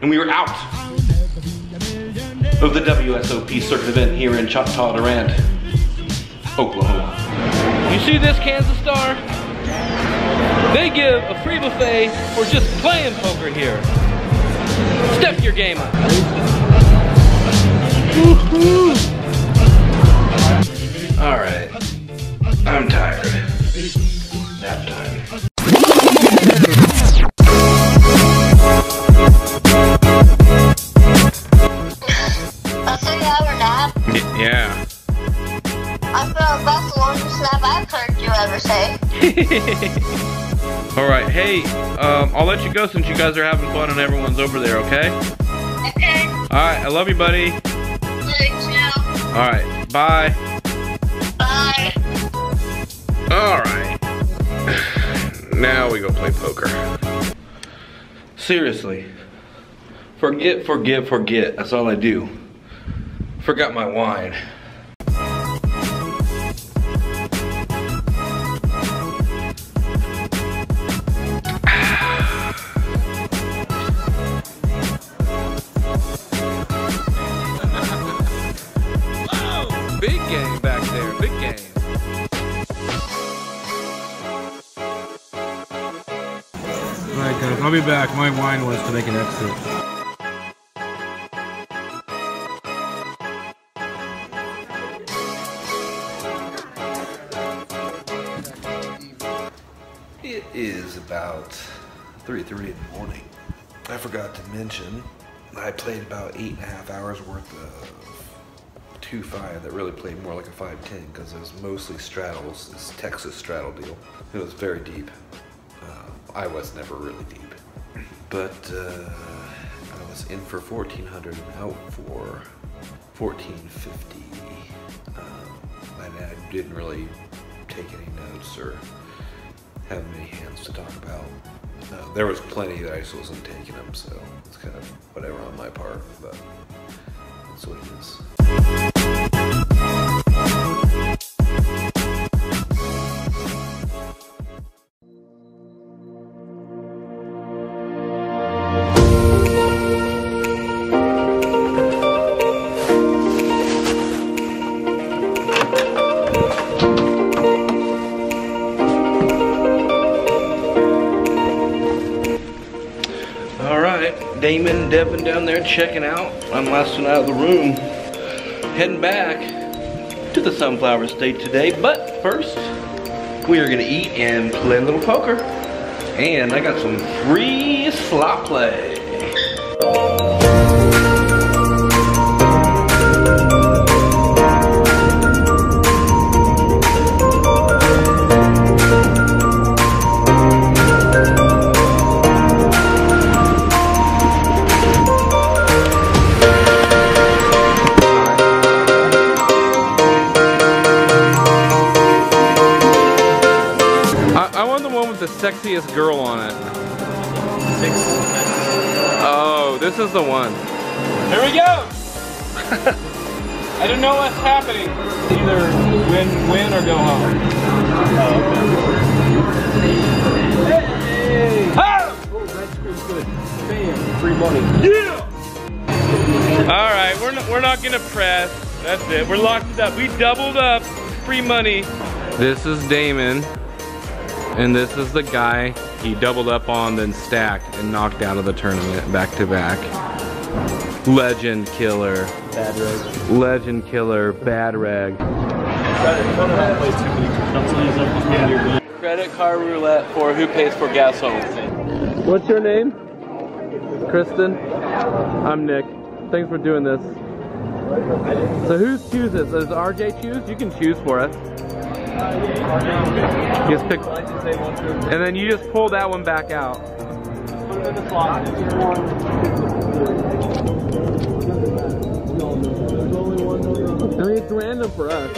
and we were out of the WSOP circuit event here in Choctaw, Durant, Oklahoma. You see this Kansas Star? They give a free buffet for just playing poker here. Step your game up. All right, I'm tired. Nap time. A 3-hour nap? Yeah. I feel that's the longest nap I've heard you ever say. All right, hey, I'll let you go since you guys are having fun and everyone's over there, okay? Okay. All right, I love you, buddy. Love you too. All right, bye. Bye. All right. Now we go play poker. Seriously. Forget. That's all I do. Forgot my wine. Big game back there, big game. Alright guys, I'll be back. My wine was to make an exit. It is about 3:30 in the morning. I forgot to mention, I played about 8.5 hours worth of 2-5 that really played more like a 5-10 because it was mostly straddles, this Texas straddle deal. It was very deep. I was never really deep. But I was in for 1,400 and out for 1,450. And I didn't really take any notes or have many hands to talk about. There was plenty that I just wasn't taking them, so it's kind of whatever on my part, but that's what it is. Damon, Devin down there checking out. I'm last one out of the room. Heading back to the Sunflower State today, but first we are gonna eat and play a little poker. And I got some free slot play. The sexiest girl on it. Oh, this is the one. Here we go! I don't know what's happening. Either win or go home. Oh, okay. Hey! Oh! Oh, that screen's good. Bam! Free money. Yeah! Alright, we're not gonna press. That's it. We're locked it up. We doubled up. Free money. This is Damon. And this is the guy he doubled up on, then stacked and knocked out of the tournament back to back. Legend killer. Bad reg. Legend killer, bad reg. Credit card roulette for who pays for gas home. What's your name? Kristen? I'm Nick. Thanks for doing this. So who chooses? Does RJ choose? You can choose for us. Just pick, and then you just pull that one back out. I mean, it's random for us.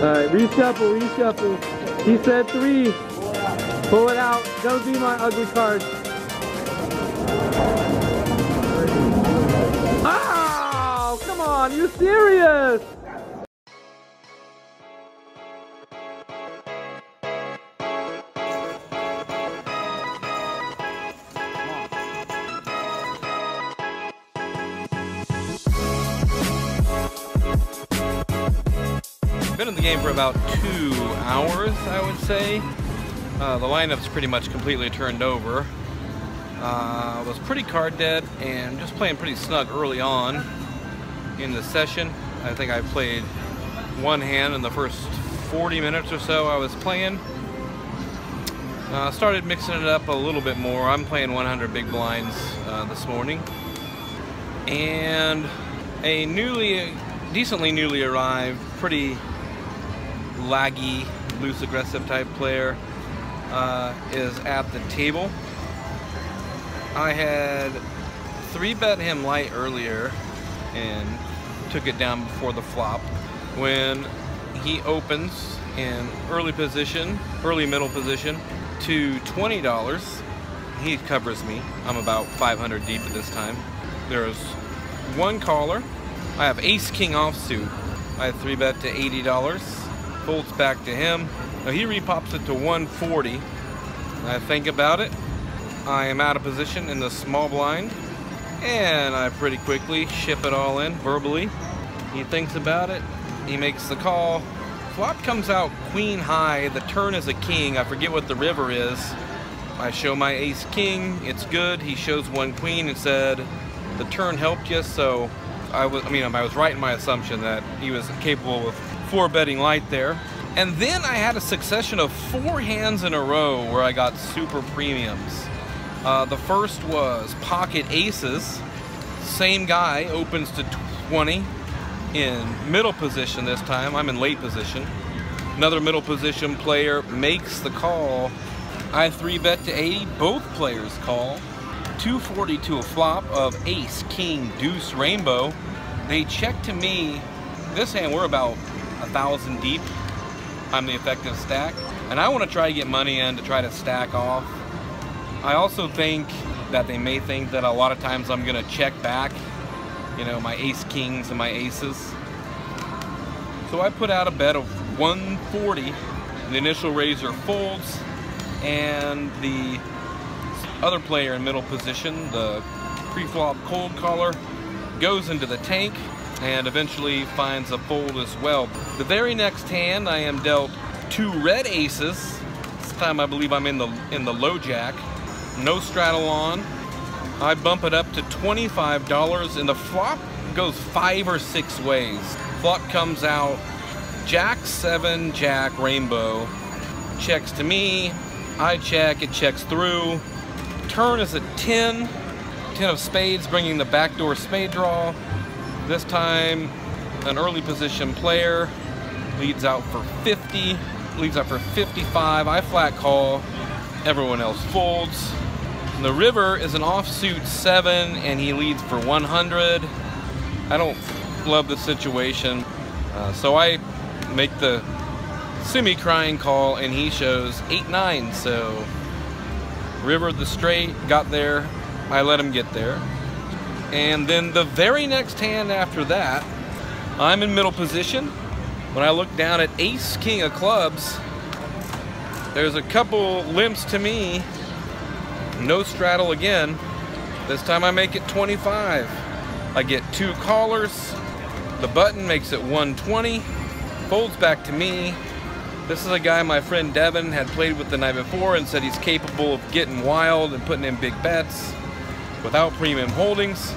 Alright, reshuffle, reshuffle. He said 3. Pull it out. Don't be my ugly card. Oh, come on, you serious? been in the game for about 2 hours, I would say. The lineup's pretty much completely turned over. Was pretty card dead and just playing pretty snug early on in the session. I think I played one hand in the first 40 minutes or so I was playing. Started mixing it up a little bit more. I'm playing 100 big blinds this morning. And a decently newly arrived, pretty laggy, loose aggressive type player is at the table. I had 3-bet him light earlier and took it down before the flop. When he opens in early middle position to $20, he covers me. I'm about 500 deep at this time. There's one caller. I have ace king offsuit. I 3-bet to $80. Folds back to him. Now he repops it to 140. I think about it. I am out of position in the small blind, and I pretty quickly ship it all in verbally. He thinks about it. He makes the call. Flop comes out queen high. The turn is a king. I forget what the river is. I show my ace king. It's good. He shows one queen and said the turn helped you. So I was right in my assumption that he was capable of 4-betting light there. And then I had a succession of 4 hands in a row where I got super premiums. The first was pocket aces. Same guy opens to 20 in middle position this time. I'm in late position. Another middle position player makes the call. I 3-bet to 80. Both players call. 240 to a flop of ace, king, deuce, rainbow. They check to me. This hand, we're about 1,000 deep. I'm the effective stack. And I want to try to get money in to try to stack off. I also think that they may think that a lot of times I'm going to check back, you know, my ace kings and my aces. So I put out a bet of 140. The initial raiser folds, and the other player in middle position, the pre-flop cold caller, goes into the tank and eventually finds a fold as well. The very next hand, I am dealt 2 red aces. This time I believe I'm in the low jack. No straddle on. I bump it up to $25, and the flop goes 5 or 6 ways. Flop comes out jack, 7, jack, rainbow. Checks to me. I check. It checks through. Turn is a 10. 10 of spades, bringing the backdoor spade draw. This time, an early position player leads out for 50. Leads out for 55. I flat call. Everyone else folds. The river is an offsuit 7, and he leads for 100. I don't love the situation, so I make the semi-crying call, and he shows 8-9. So river the straight, got there. I let him get there. And then the very next hand after that, I'm in middle position. When I look down at ace king of clubs, there's a couple limps to me. No straddle again. This time I make it 25. I get 2 callers. The button makes it 120. Folds back to me. This is a guy my friend Devin had played with the night before and said he's capable of getting wild and putting in big bets without premium holdings.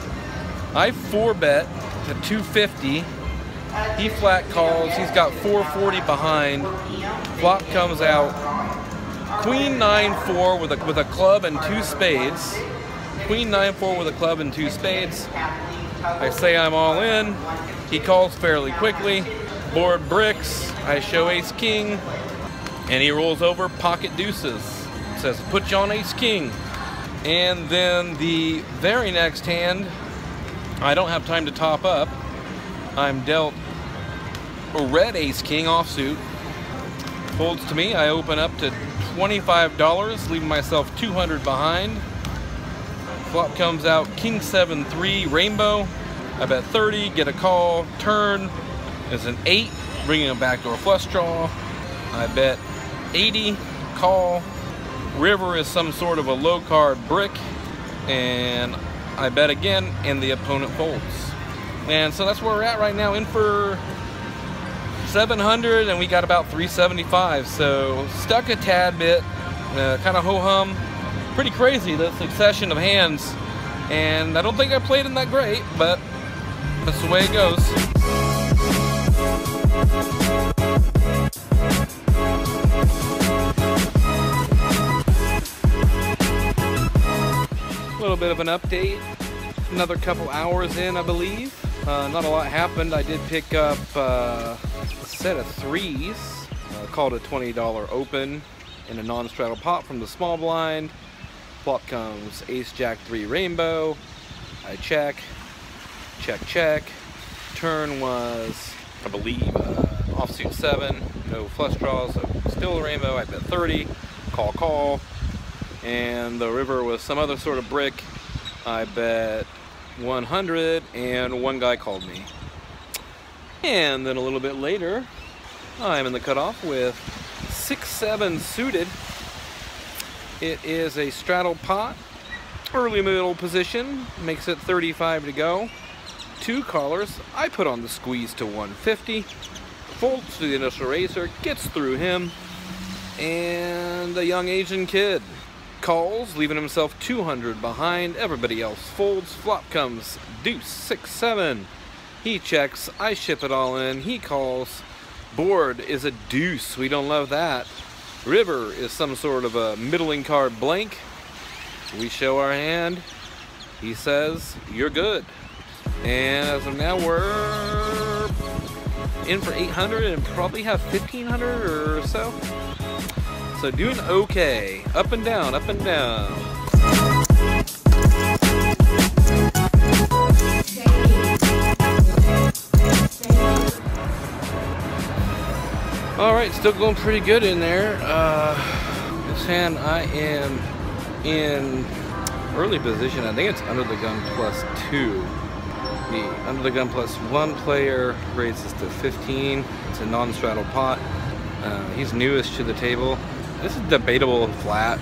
I 4-bet to 250. He flat calls. He's got 440 behind. Flop comes out. Queen 9-4 with a club and 2 spades. Queen 9-4 with a club and 2 spades. I say I'm all in. He calls fairly quickly. Board bricks. I show ace king, and he rolls over pocket deuces. Says put you on ace king. And then the very next hand, I don't have time to top up. I'm dealt a red ace king offsuit. Folds to me. I open up to $25, leaving myself 200 behind. Flop comes out king 7-3 rainbow. I bet 30, get a call. Turn is an 8, bringing a backdoor flush draw. I bet 80, call. River is some sort of a low card brick, and I bet again, and the opponent folds. And so that's where we're at right now, in for 700 and we got about 375, so stuck a tad bit, kind of ho-hum. Pretty crazy, the succession of hands, and I don't think I played them that great, but that's the way it goes. A little bit of an update, another couple hours in, I believe. Not a lot happened. I did pick up a set of threes, called a $20 open in a non-straddle pot from the small blind. Flop comes ace jack 3 rainbow. I check, check. Turn was, I believe, offsuit 7, no flush draws, so still a rainbow. I bet 30, call. And the river was some other sort of brick. I bet 100 and one guy called me. And then a little bit later, I'm in the cutoff with 6-7 suited. It is a straddle pot, early middle position, makes it 35 to go. 2 callers, I put on the squeeze to 150, folds to the initial raiser, gets through him, and the young Asian kid calls, leaving himself 200 behind. Everybody else folds. Flop comes deuce 6-7. He checks, I ship it all in. He calls. Board is a deuce. We don't love that. River is some sort of a middling card blank. We show our hand. He says, you're good. And as of now, we're in for 800 and probably have 1500 or so. So doing okay. Up and down, up and down. All right, still going pretty good in there. This hand, I am in early position. I think it's under the gun +2. The under the gun +1 player raises to 15. It's a non-straddle pot. He's newest to the table. This is debatable flat,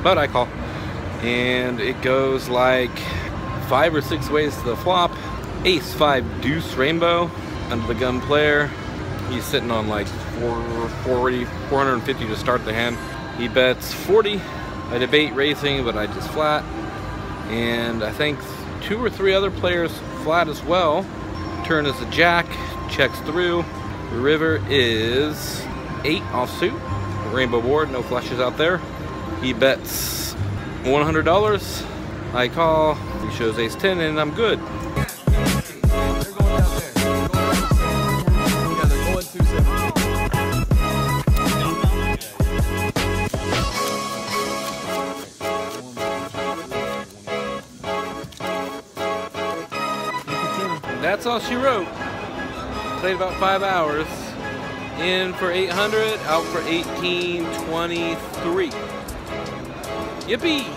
but I call. And it goes like 5 or 6 ways to the flop. Ace 5 deuce rainbow. Under the gun player, he's sitting on like 450 to start the hand. He bets 40. I debate raising, but I just flat. And I think 2 or 3 other players flat as well. Turn is a jack, checks through. The river is 8 offsuit. Rainbow board, no flushes out there. He bets $100. I call. He shows ace 10 and I'm good. That's all she wrote. Played about 5 hours. In for 800, out for 1823. Yippee!